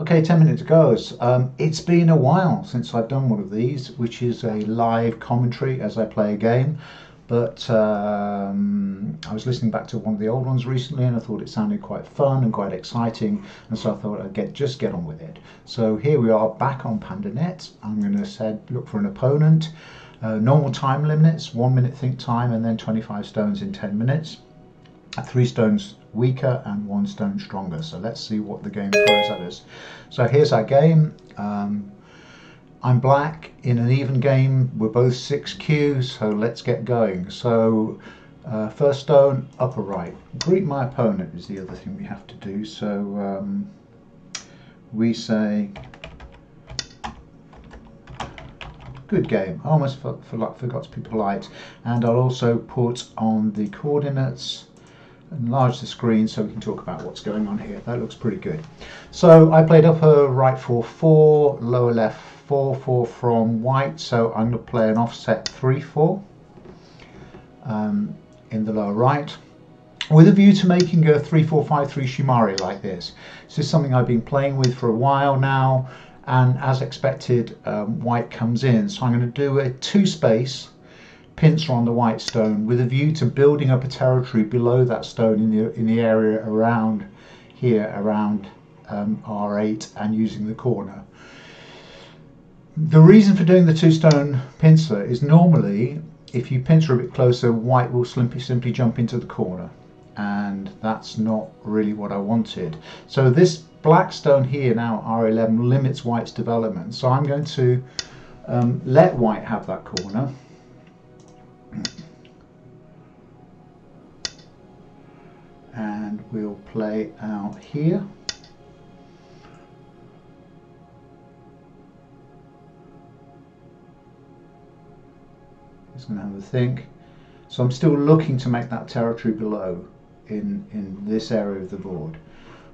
Okay, 10 minutes goes. It's been a while since I've done one of these, which is a live commentary as I play a game. But I was listening back to one of the old ones recently, and I thought it sounded quite fun and quite exciting, and so I thought I'd just get on with it. So here we are back on Pandanet. I'm going to look for an opponent. Normal time limits: 1 minute think time, and then 25 stones in 10 minutes. 3 stones weaker and 1 stone stronger. So let's see what the game throws at us. So here's our game. I'm black in an even game. We're both 6Q, so let's get going. So first stone, upper right. Greet my opponent is the other thing we have to do. So we say, good game. I almost forgot to be polite. And I'll also put on the coordinates, enlarge the screen so we can talk about what's going on here. That looks pretty good. So I played upper right 4-4, lower left 4-4 from white, so I'm going to play an offset 3-4 in the lower right, with a view to making a 3-4-5-3 Shimari like this. This is something I've been playing with for a while now, and as expected, white comes in. So I'm going to do a 2-space pincer on the white stone with a view to building up a territory below that stone in the area around here, around R8, and using the corner. The reason for doing the 2-stone pincer is normally if you pincer a bit closer, white will simply jump into the corner, and that's not really what I wanted. So this black stone here now, R11, limits white's development. So I'm going to let white have that corner. And we'll play out here. Just going to have a think. So I'm still looking to make that territory below in this area of the board.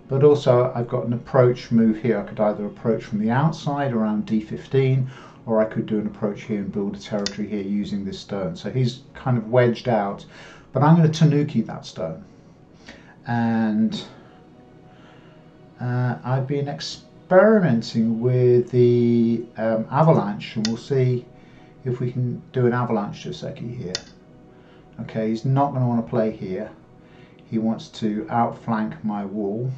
But also I've got an approach move here. I could either approach from the outside around D15, or I could do an approach here and build a territory here using this stone. So he's kind of wedged out, but I'm going to tanuki that stone. And I've been experimenting with the avalanche, and we'll see if we can do an avalanche Joseki here. Okay, he's not going to want to play here. He wants to outflank my wall,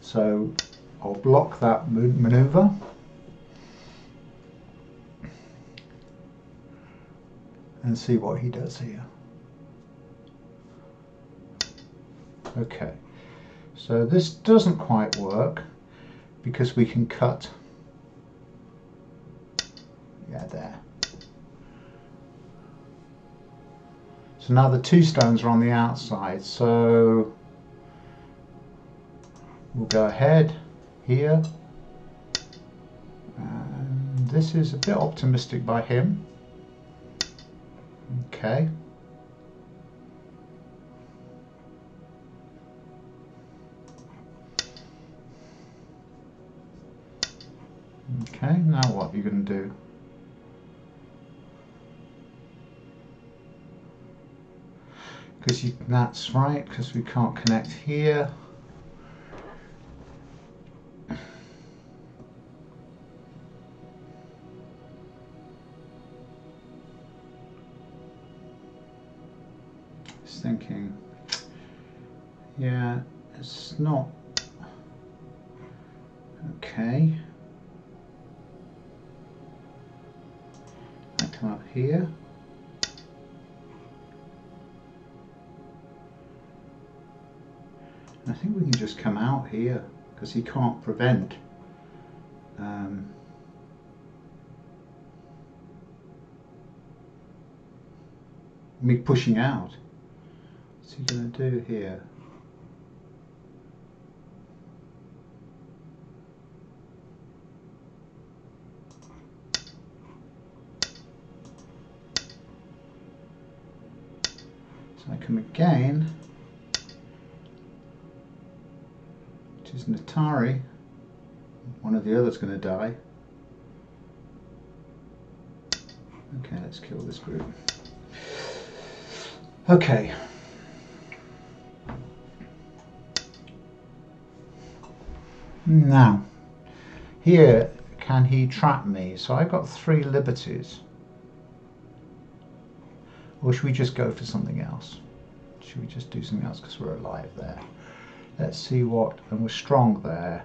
so I'll block that maneuver. And see what he does here. Okay, so this doesn't quite work because we can cut, yeah, there. So now the 2 stones are on the outside, so we'll go ahead here. And this is a bit optimistic by him. Okay. Okay, now what are you going to do? Because that's right, because we can't connect here. Just thinking, yeah, it's not okay. I come up here. I think we can just come out here because he can't prevent me pushing out. What's he going to do here? So I come again. Is an Atari. One of the others going to die. Okay, let's kill this group. Okay. Now, Here, can he trap me? So I got 3 liberties. Or should we just go for something else? Should we just do something else because we're alive there? Let's see what, and we're strong there.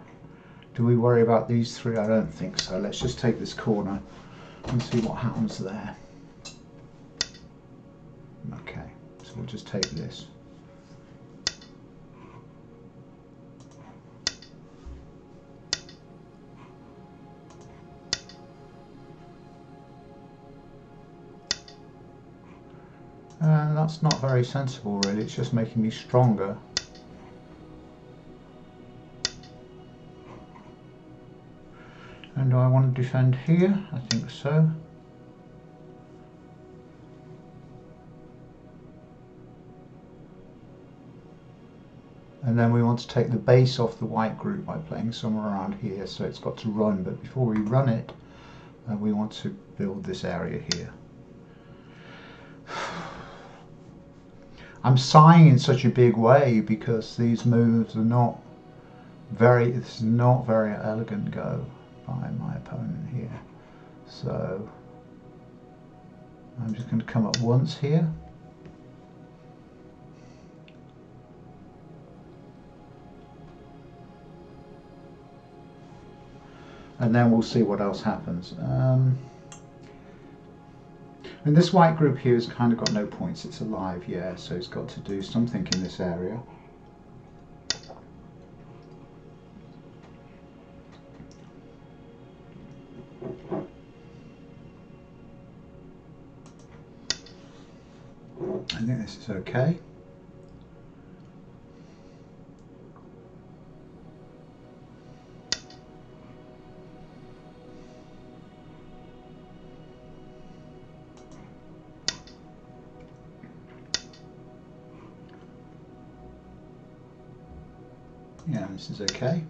Do we worry about these 3? I don't think so. Let's just take this corner and see what happens there. Okay, so we'll just take this. And that's not very sensible really, it's just making me stronger. And do I want to defend here? I think so. And then we want to take the base off the white group by playing somewhere around here, so it's got to run, but before we run it, we want to build this area here. I'm sighing in such a big way because these moves are not very, it's not very elegant go by my opponent here. So I'm just going to come up once here. And then we'll see what else happens. And this white group here has kind of got no points. It's alive, yeah, so it's got to do something in this area. I think this is okay. Yeah, this is okay.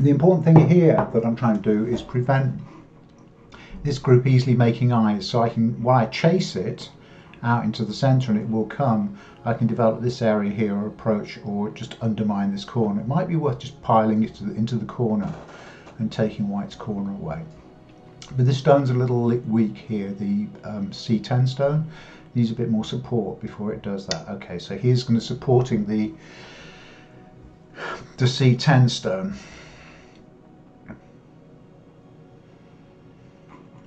The important thing here that I'm trying to do is prevent this group easily making eyes, so I can, when I chase it out into the center and it will come, I can develop this area here or approach or just undermine this corner. It might be worth just piling it into the corner and taking white's corner away. But this stone's a little weak here, the C10 stone. Needs a bit more support before it does that. Okay, so here's going to supporting the C10 stone.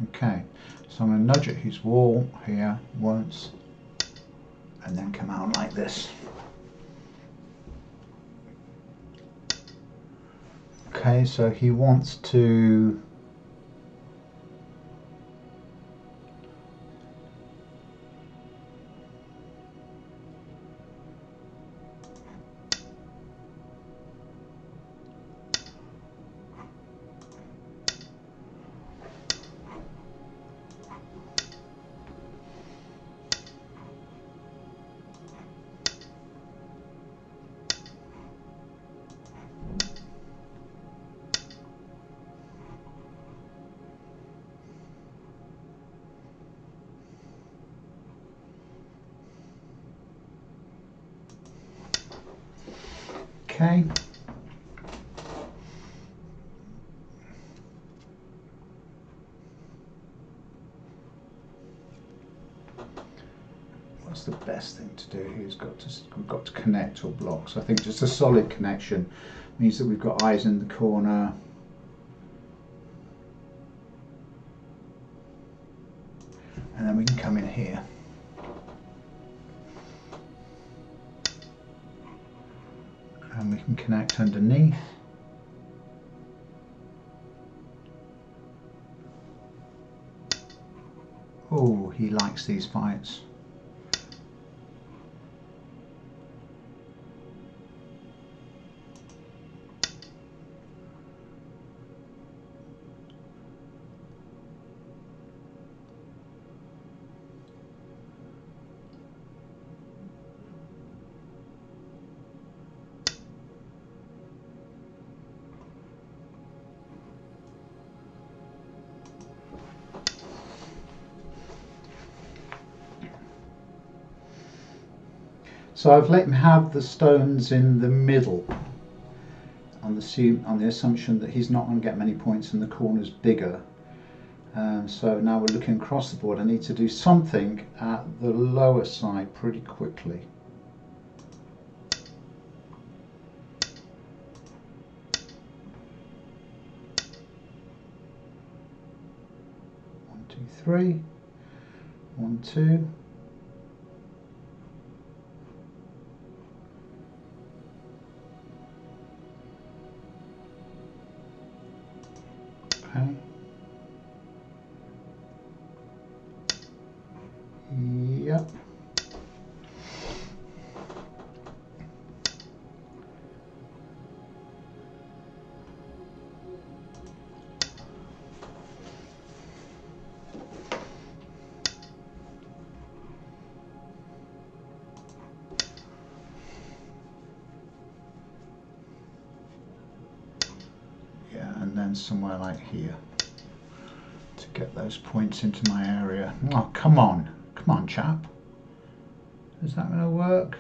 Okay, so I'm going to nudge at his wall here once and then come out like this. Okay, so he wants to okay. What's the best thing to do here? We've got to connect or block. So I think just a solid connection means that we've got eyes in the corner. And then we can come in here. And we can connect underneath. Oh, he likes these fights. So I've let him have the stones in the middle on the assumption that he's not going to get many points and the corner's bigger. So now we're looking across the board. I need to do something at the lower side pretty quickly. One, two, three. 1, 2. Okay. Yep. Yeah, and then somewhere like here to get those points into my area. Oh, come on. Come on, chap. Is that going to work?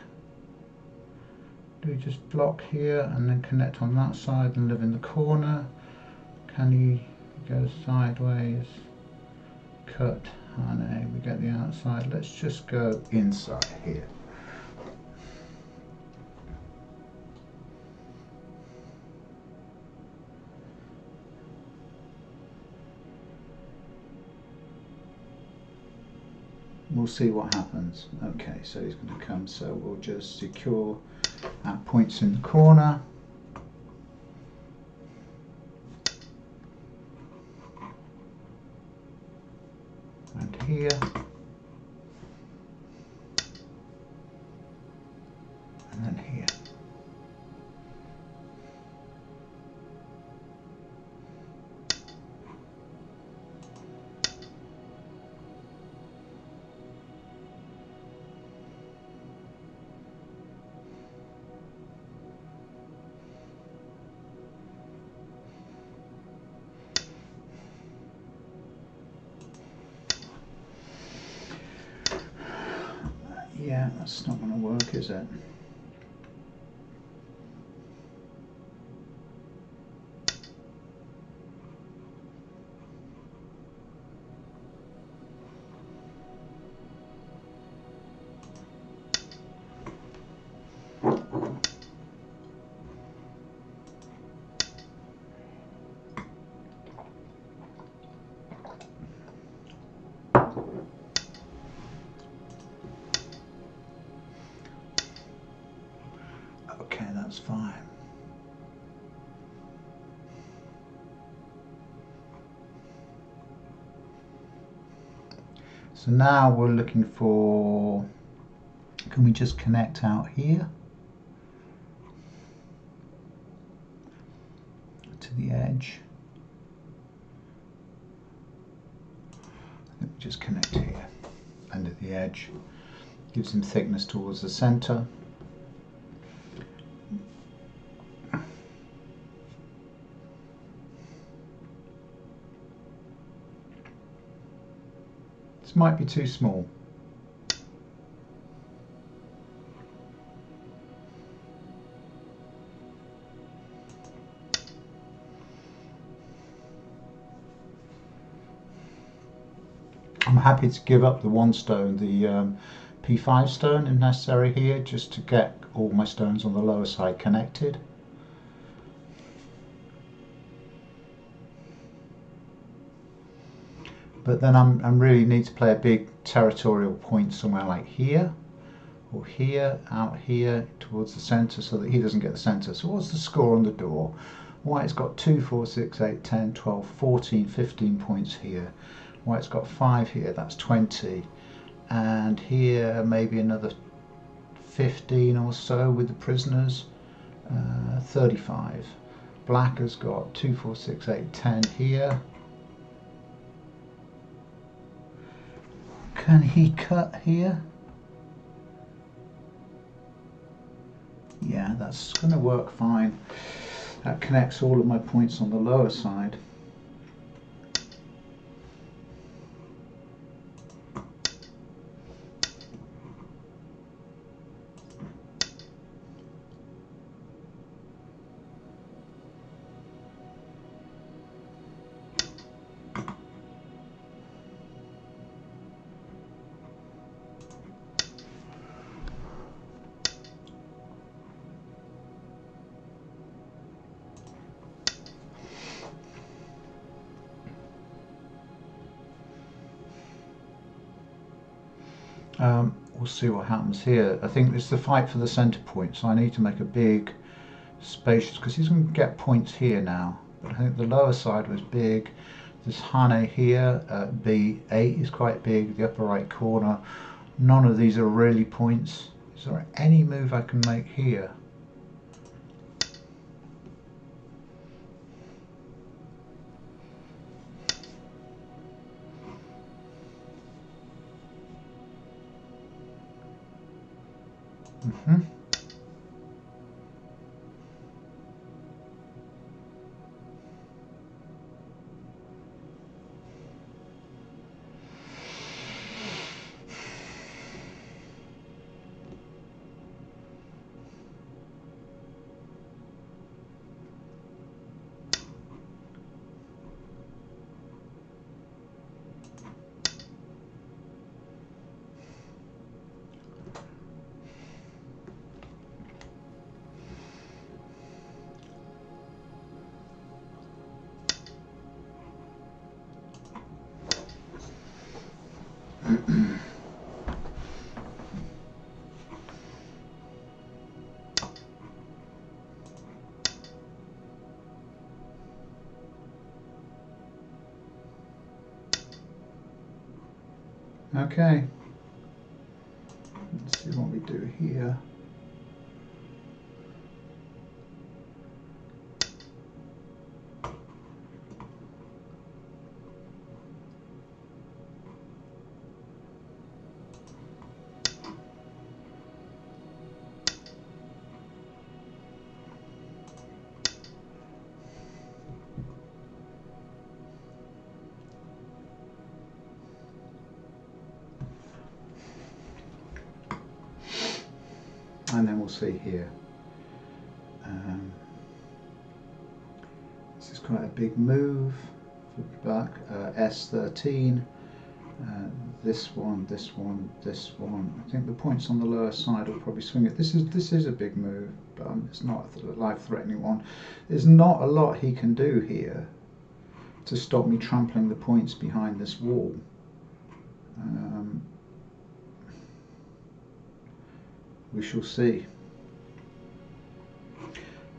Do we just block here and then connect on that side and live in the corner? Can he go sideways? Cut. Oh no, we get the outside. Let's just go inside here. We'll see what happens. Okay, so he's going to come, so we'll just secure our points in the corner. And here. And then here. Yeah, that's not going to work, is it? Okay, that's fine. So now we're looking for, can we just connect out here to the edge? I think we just connect here, under the edge. Gives him thickness towards the center. This might be too small. I'm happy to give up the one stone, the P5 stone if necessary here, just to get all my stones on the lower side connected. But then I'm really need to play a big territorial point somewhere like here, or here, out here, towards the centre, so that he doesn't get the centre. So what's the score on the door? White's got 2, 4, 6, 8, 10, 12, 14, 15 points here. White's got 5 here, that's 20. And here maybe another 15 or so with the prisoners, 35. Black has got 2, 4, 6, 8, 10 here. Can he cut here? Yeah, that's going to work fine. That connects all of my points on the lower side. We'll see what happens here. I think it's the fight for the centre point, so I need to make a big spacious, because he's going to get points here now. But I think the lower side was big. This Hane here, B8 is quite big, the upper right corner. None of these are really points. Is there any move I can make here? Mm-hmm. Okay, let's see what we do here. And then we'll see here. This is quite a big move. Flip back, S13. This one, this one, this one. I think the points on the lower side will probably swing it. This is a big move, but it's not a life-threatening one. There's not a lot he can do here to stop me trampling the points behind this wall. We shall see.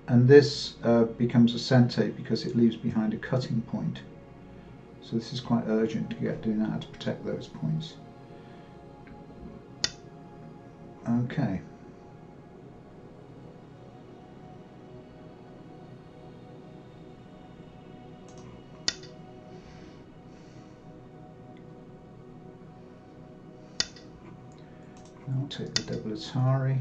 And this becomes a centre because it leaves behind a cutting point. So this is quite urgent to get doing that to protect those points. Okay. I'll take the double Atari.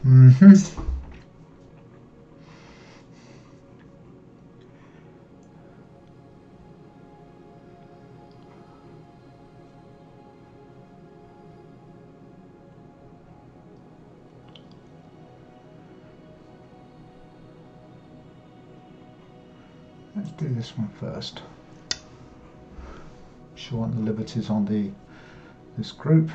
Mm-hmm. Let's do this one first. Shorten the liberties on this group.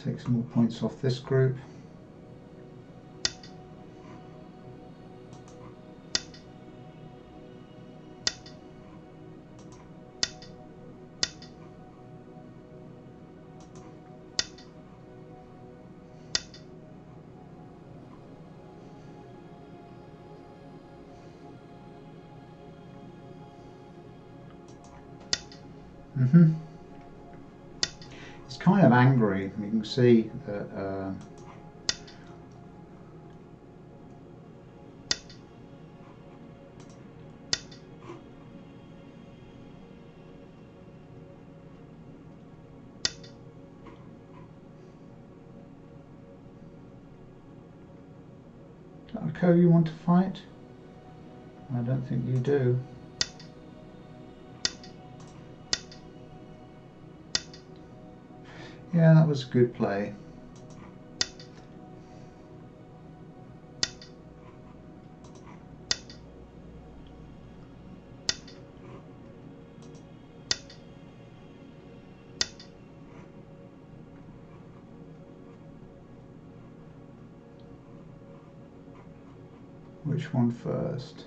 Take some more points off this group. Mm-hmm. It's kind of angry. You can see that is that a co you want to fight? I don't think you do. Yeah, that was a good play. Which one first?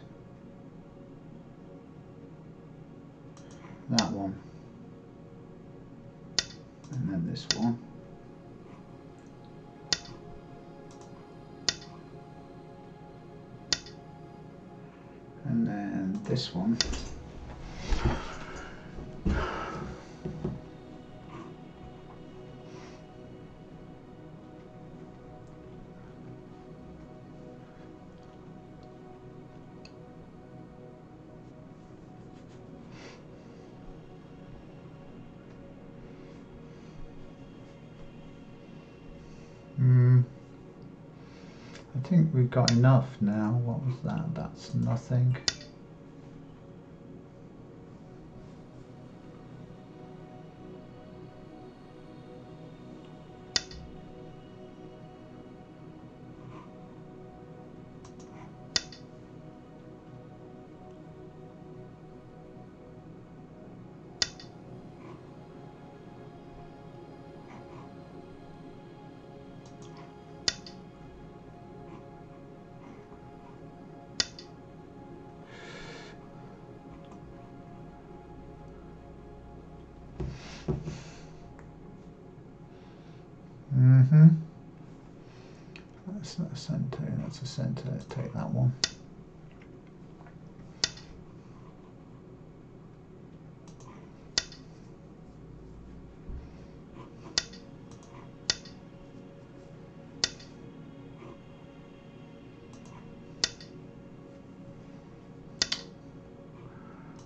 That one. And then this one. And then this one. I think we've got enough now. What was that? That's nothing. That's not a centre, that's a centre. Let's take that one.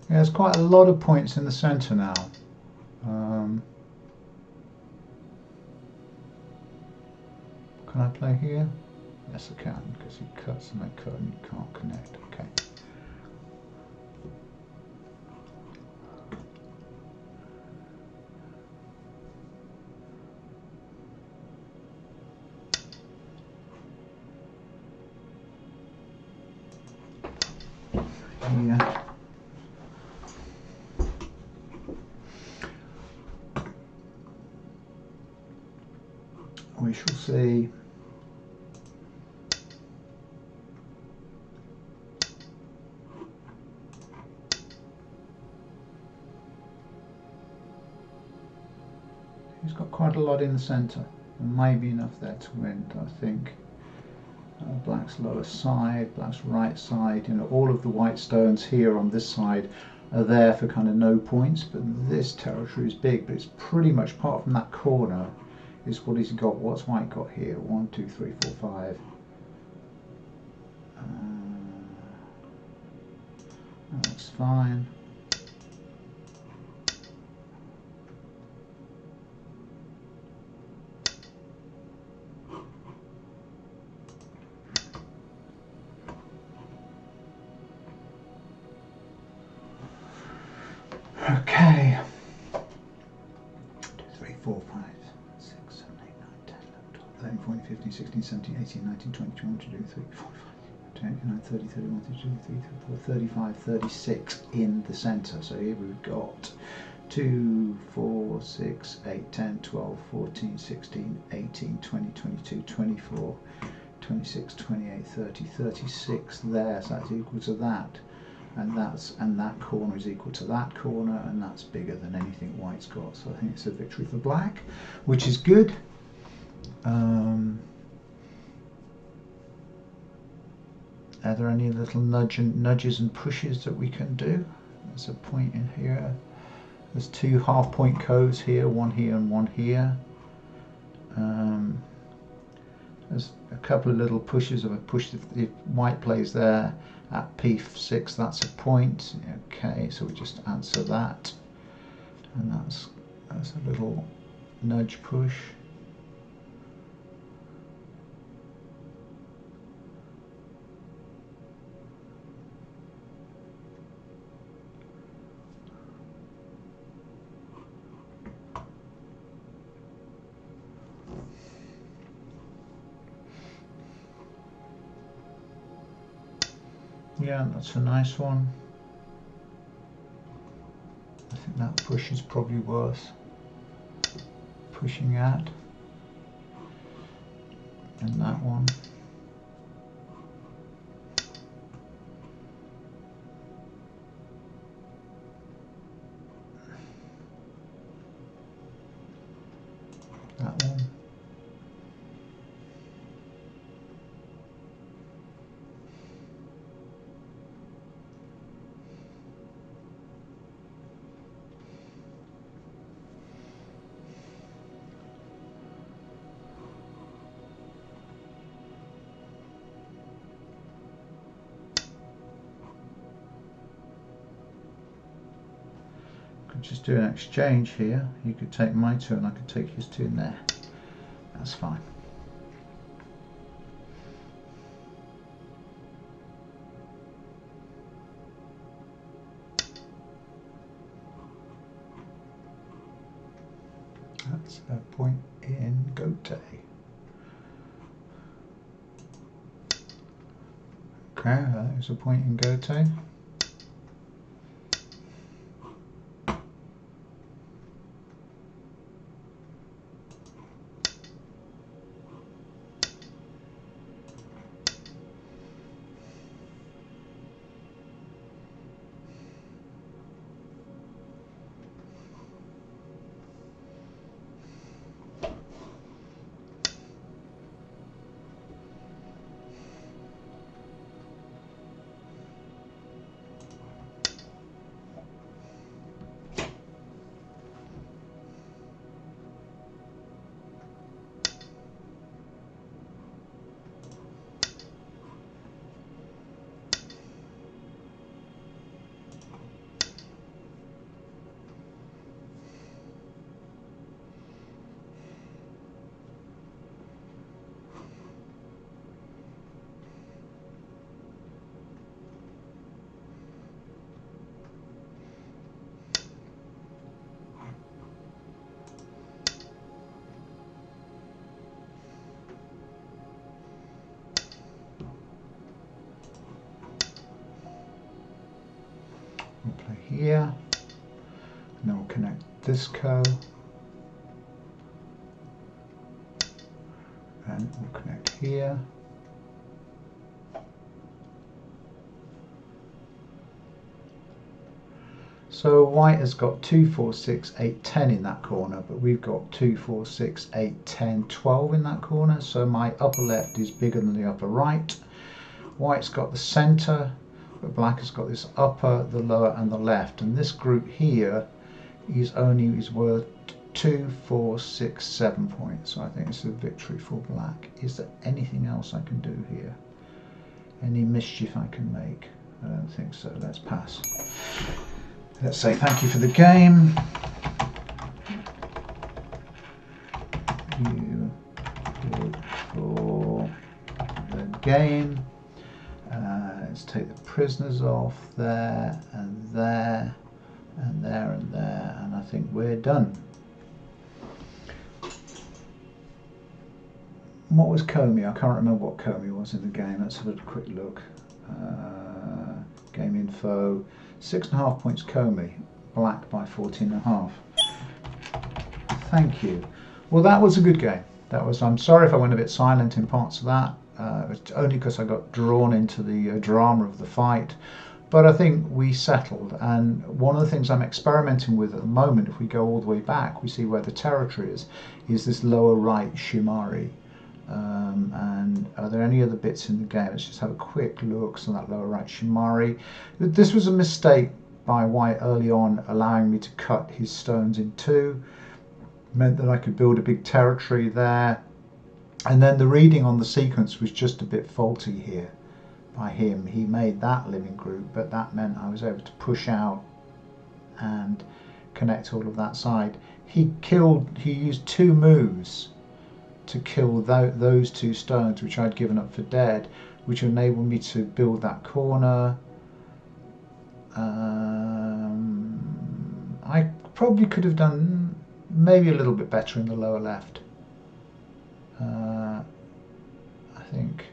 Yeah, there's quite a lot of points in the centre now. Can I play here? Yes, I can, because he cuts and I cut and you can't connect. Okay. Yeah. We shall see. He's got quite a lot in the centre. There may be enough there to win, I think. Black's lower side, black's right side, you know, all of the white stones here on this side are there for kind of no points, but this territory is big, but it's pretty much, apart from that corner, is what he's got. What's white got here? 1, 2, 3, 4, 5. That's fine. Okay. 2, 3, 4, 5, 6, 7, 8, 9, 10, 11, 12, 13, 14, 15, 16, 17, 18, 19, 20, 21, 22, 23, 24, 29, 30, 31, 32, 33, 34, 35, 36 in the centre. So here we've got 2, 4, 6, 8, 10, 12, 14, 16, 18, 20, 22, 24, 26, 28, 30, 36 there. So that's equal to that. And that corner is equal to that corner, and that's bigger than anything white's got. So I think it's a victory for black, which is good. Are there any little nudges and pushes that we can do? There's a point in here. There's 2 half-point codes here, one here and one here. There's a couple of little pushes of a push. If white plays there at p6, that's a point. Okay, so we just answer that, and that's a little nudge push. Yeah, that's a nice one. I think that push is probably worth pushing at. And that one. That one. Just do an exchange here. You could take my two and I could take his two in there. That's fine. That's a point in Gote. Okay, that is a point in Gote. We'll play here, and then we'll connect this co, and we'll connect here. So white has got 2, 4, 6, 8, 10 in that corner, but we've got 2, 4, 6, 8, 10, 12 in that corner. So my upper left is bigger than the upper right. White's got the center, but black has got this upper, the lower, and the left. And this group here is worth 2, 4, 6, 7 points. So I think it's a victory for black. Is there anything else I can do here? Any mischief I can make? I don't think so. Let's pass. Let's say thank you for the game. You good for the game. Let's take the prisoners off there and there and there and there, and I think we're done. What was Comey? I can't remember what Comey was in the game. Let's have a quick look. Game info. 6.5 points Comey, black by 14.5. Thank you. Well, that was a good game. I'm sorry if I went a bit silent in parts of that. It's only because I got drawn into the drama of the fight. But I think we settled. And one of the things I'm experimenting with at the moment, if we go all the way back, we see where the territory is this lower right Shimari. And are there any other bits in the game? Let's just have a quick look. So that lower right Shimari. This was a mistake by white early on, allowing me to cut his stones in two. Meant that I could build a big territory there. And then the reading on the sequence was just a bit faulty here by him. He made that living group, but that meant I was able to push out and connect all of that side. He used 2 moves to kill those 2 stones which I'd given up for dead, which enabled me to build that corner. I probably could have done maybe a little bit better in the lower left. I think,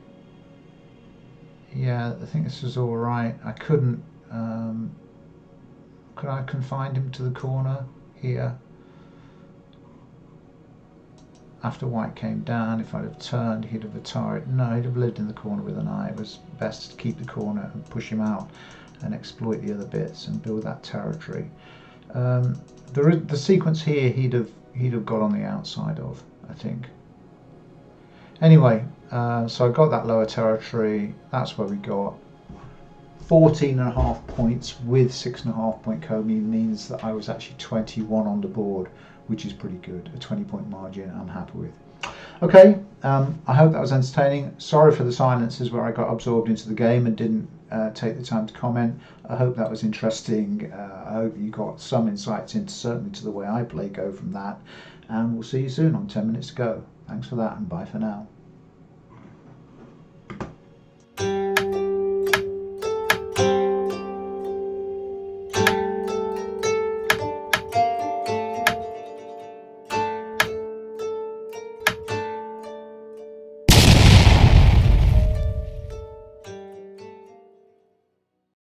Yeah, I think this was all right. I couldn't. Could I confine him to the corner here? After white came down, if I'd have turned, he'd have retired. No, he'd have lived in the corner with an eye. It was best to keep the corner and push him out and exploit the other bits and build that territory. The sequence here, he'd have got on the outside of, I think. Anyway, so I got that lower territory. That's where we got 14.5 points with 6.5 point Comey means that I was actually 21 on the board, which is pretty good. A 20-point margin I'm happy with. Okay, I hope that was entertaining. Sorry for the silences where I got absorbed into the game and didn't take the time to comment. I hope that was interesting. I hope you got some insights into certainly to the way I play Go from that. And we'll see you soon on 10 Minutes to Go. Thanks for that and bye for now.